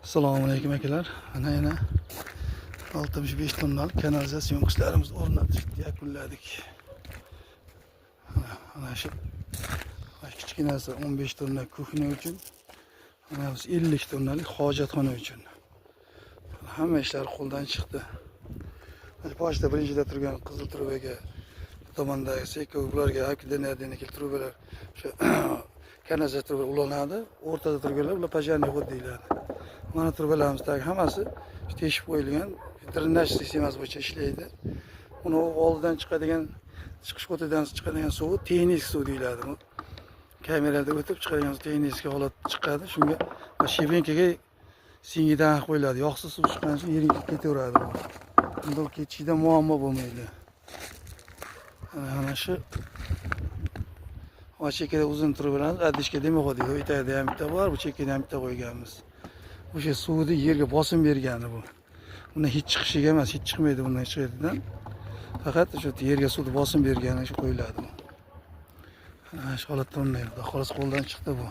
Assalomu alaykum akalar. Ana 65 tonnalik kanalizasyon ishlarimizni o'rnatishni yakunladik. Ana shu kichkinasi 15 tonna kuxna uchun, ana biz 50 tonnalik hojatxona uchun. Hamma ishlar qo'ldan chiqdi. Boshda birinchida turgan qizil trubaga, tomondagi sekovlarga hakdanadini trubalar shu kanalizatsiya ulanadi, o'rtada turganlar ular pajarni xod deyiladi. Mana trubalarimizdagi hammasi teshib qo'yilgan, drenaj sistemasi bo'yicha ishlaydi. Uni oldidan chiqadigan, chiqish qo'tidan chiqadigan suv texnik suv deyiladi. Bu kamerada o'tib chiqadigan texnik holat chiqadi. Shunga shevenkaga singidan qo'yiladi. Yoqsiz suv chiqqan so'ng yering ketaveradi. Unda ketishida muammo bo'lmaydi. Ana shu chekada uzun trubalarni adishga demoq deydi. Bu yerda ham bitta bor, bu chekada ham bitta qo'yganmiz. O'sha suvni yerga bosim bergani bu. Uni hech chiqishiga emas, hech chiqmaydi bundan hech qayerdan. Faqat o'sha yerga suvni bosim bergani shu qo'yiladi. Ana shu holatda unday, xolos qo'ldan chiqdi bu.